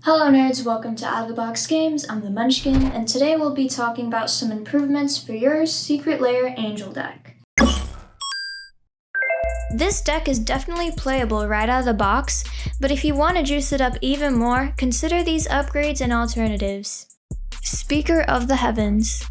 Hello nerds, welcome to Out of the Box Games. I'm the Munchkin, and today we'll be talking about some improvements for your Secret Lair Angel deck. This deck is definitely playable right out of the box, but if you want to juice it up even more, consider these upgrades and alternatives. Speaker of the Heavens.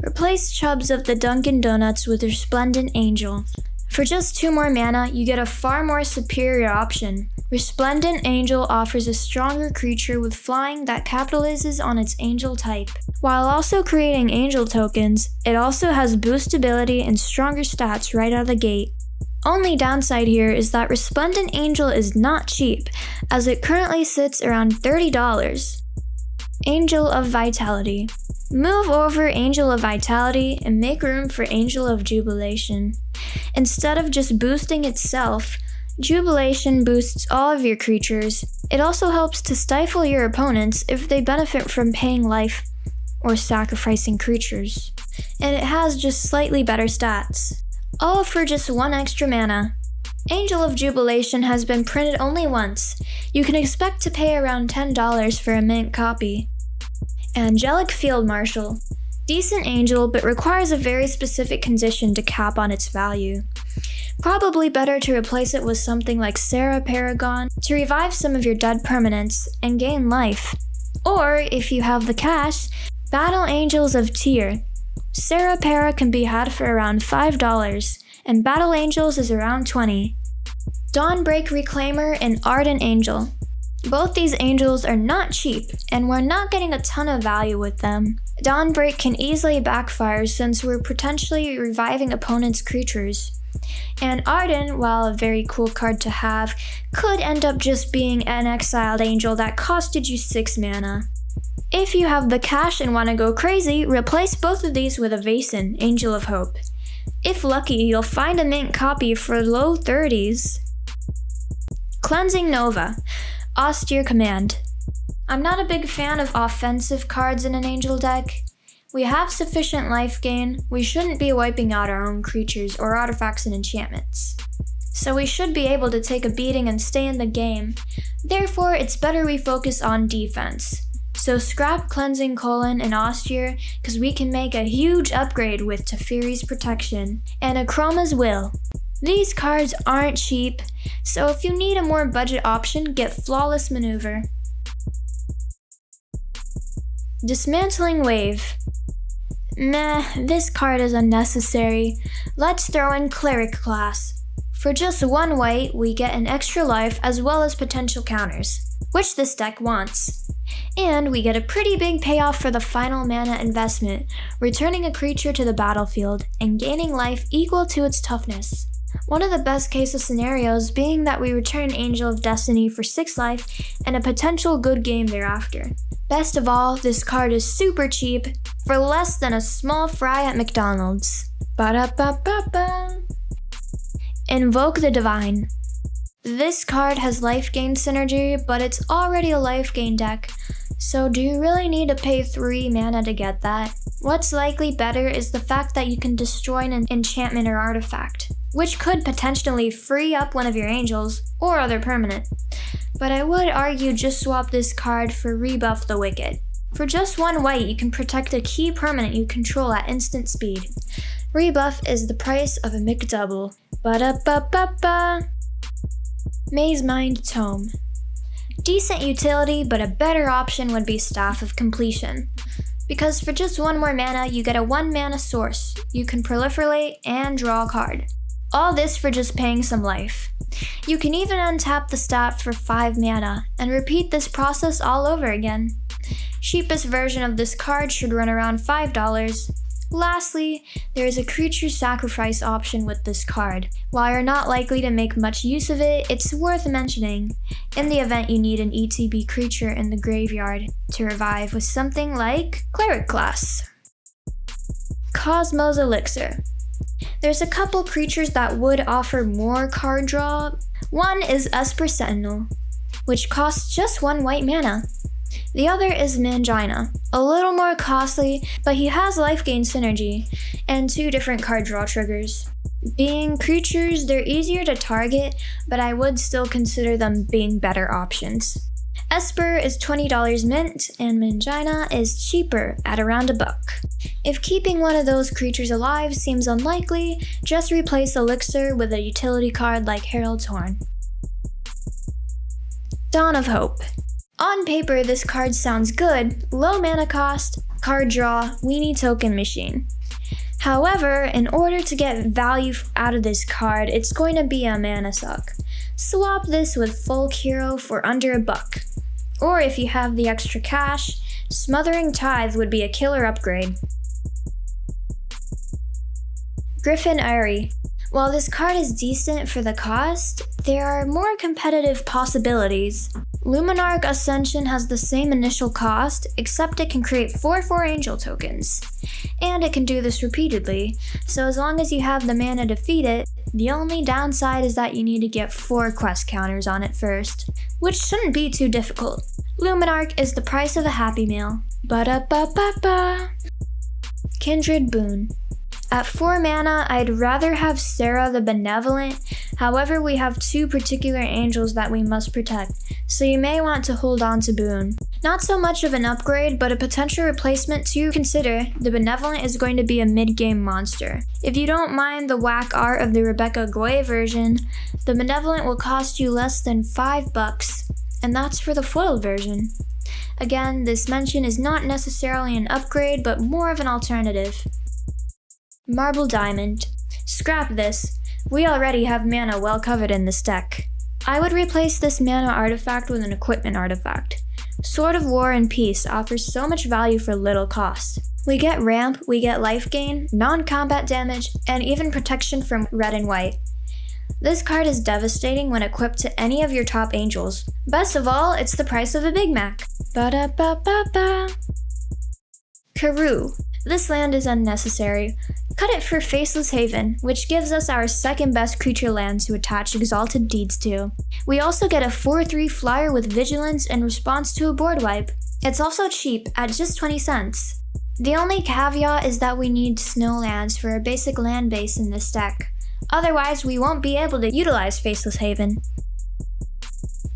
Replace Chubs of the Dunkin' Donuts with Resplendent Angel. For just 2 more mana, you get a far more superior option. Resplendent Angel offers a stronger creature with flying that capitalizes on its angel type. While also creating angel tokens, it also has boost ability and stronger stats right out of the gate. Only downside here is that Resplendent Angel is not cheap, as it currently sits around $30. Angel of Vitality. Move over Angel of Vitality and make room for Angel of Jubilation. Instead of just boosting itself, Jubilation boosts all of your creatures. It also helps to stifle your opponents if they benefit from paying life or sacrificing creatures. And it has just slightly better stats. All for just 1 extra mana. Angel of Jubilation has been printed only once. You can expect to pay around $10 for a mint copy. Angelic Field Marshal. Decent angel, but requires a very specific condition to cap on its value. Probably better to replace it with something like Serra Paragon to revive some of your dead permanents and gain life. Or, if you have the cash, Battle Angels of Tyr. Serra Para can be had for around $5, and Battle Angels is around $20. Dawnbreak Reclaimer and Ardent Angel. Both these angels are not cheap, and we're not getting a ton of value with them. Dawnbreak can easily backfire since we're potentially reviving opponents' creatures. And Ardent, while a very cool card to have, could end up just being an exiled angel that costed you 6 mana. If you have the cash and want to go crazy, replace both of these with Avacyn, Angel of Hope. If lucky, you'll find a mint copy for low 30s. Cleansing Nova. Austere Command. I'm not a big fan of offensive cards in an angel deck. We have sufficient life gain, we shouldn't be wiping out our own creatures or artifacts and enchantments. So we should be able to take a beating and stay in the game. Therefore, it's better we focus on defense. So scrap Cleansing and Austere, cause we can make a huge upgrade with Teferi's Protection and Akroma's Will. These cards aren't cheap, so if you need a more budget option, get Flawless Maneuver. Dismantling Wave. Meh, this card is unnecessary. Let's throw in Cleric Class. For just 1 white, we get an extra life as well as potential counters, which this deck wants. And we get a pretty big payoff for the final mana investment, returning a creature to the battlefield and gaining life equal to its toughness. One of the best case of scenarios being that we return Angel of Destiny for 6 life and a potential good game thereafter. Best of all, this card is super cheap, for less than a small fry at McDonald's. Ba-da-ba-ba-ba. Invoke the Divine. This card has life gain synergy, but it's already a life gain deck, so do you really need to pay 3 mana to get that? What's likely better is the fact that you can destroy an enchantment or artifact, which could potentially free up one of your angels or other permanent. But I would argue just swap this card for Rebuff the Wicked. For just 1 white, you can protect a key permanent you control at instant speed. Rebuff is the price of a McDouble. Ba-da-ba-ba-ba. Mazemind Tome. Decent utility, but a better option would be Staff of Completion. Because for just 1 more mana, you get a 1 mana source. You can proliferate and draw a card. All this for just paying some life. You can even untap the stat for 5 mana, and repeat this process all over again. Cheapest version of this card should run around $5. Lastly, there is a creature sacrifice option with this card. While you're not likely to make much use of it, it's worth mentioning, in the event you need an ETB creature in the graveyard to revive with something like Cleric Class. Cosmos Elixir. There's a couple creatures that would offer more card draw. One is Esper Sentinel, which costs just 1 white mana. The other is Mangina, a little more costly, but he has life gain synergy, and 2 different card draw triggers. Being creatures, they're easier to target, but I would still consider them being better options. Esper is $20 mint, and Mangina is cheaper at around $1. If keeping one of those creatures alive seems unlikely, just replace Elixir with a utility card like Herald's Horn. Dawn of Hope. On paper, this card sounds good: low mana cost, card draw, weenie token machine. However, in order to get value out of this card, it's going to be a mana suck. Swap this with Folk Hero for under $1. Or if you have the extra cash, Smothering Tithe would be a killer upgrade. Griffin Eyrie. While this card is decent for the cost, there are more competitive possibilities. Luminarch Ascension has the same initial cost, except it can create 4/4 Angel tokens. And it can do this repeatedly, so as long as you have the mana to feed it, the only downside is that you need to get 4 quest counters on it first, which shouldn't be too difficult. Luminarch is the price of a Happy Meal. Ba-da-ba-ba-ba! Kindred Boon. At 4 mana, I'd rather have Serra the Benevolent. However, we have 2 particular angels that we must protect, so you may want to hold on to Boon. Not so much of an upgrade, but a potential replacement to consider. The Benevolent is going to be a mid-game monster. If you don't mind the whack art of the Rebecca Goye version, the Benevolent will cost you less than $5, and that's for the foiled version. Again, this mention is not necessarily an upgrade, but more of an alternative. Marble Diamond. Scrap this. We already have mana well covered in this deck. I would replace this mana artifact with an equipment artifact. Sword of War and Peace offers so much value for little cost. We get ramp, we get life gain, non-combat damage, and even protection from red and white. This card is devastating when equipped to any of your top angels. Best of all, it's the price of a Big Mac. Ba-da-ba-ba-ba. Karoo. This land is unnecessary. Cut it for Faceless Haven, which gives us our second best creature land to attach Exalted Deeds to. We also get a 4/3 flyer with Vigilance in response to a board wipe. It's also cheap at just 20 cents. The only caveat is that we need snow lands for a basic land base in this deck. Otherwise, we won't be able to utilize Faceless Haven.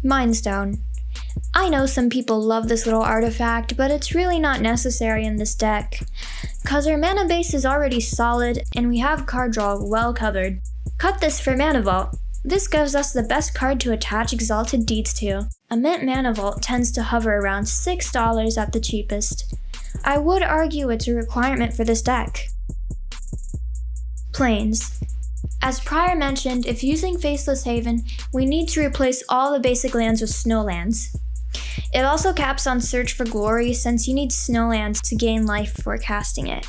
Mindstone. I know some people love this little artifact, but it's really not necessary in this deck, cause our mana base is already solid and we have card draw well covered. Cut this for Mana Vault. This gives us the best card to attach Exalted Deeds to. A mint Mana Vault tends to hover around $6 at the cheapest. I would argue it's a requirement for this deck. Plains. As prior mentioned, if using Faceless Haven, we need to replace all the basic lands with snow lands. It also caps on Search for Glory since you need snowlands to gain life before casting it.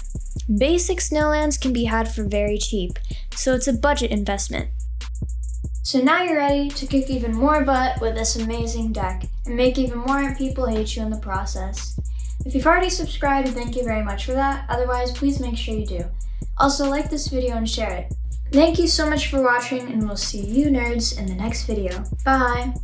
Basic snowlands can be had for very cheap, so it's a budget investment. So now you're ready to kick even more butt with this amazing deck and make even more people hate you in the process. If you've already subscribed, thank you very much for that. Otherwise, please make sure you do. Also, like this video and share it. Thank you so much for watching, and we'll see you nerds in the next video. Bye!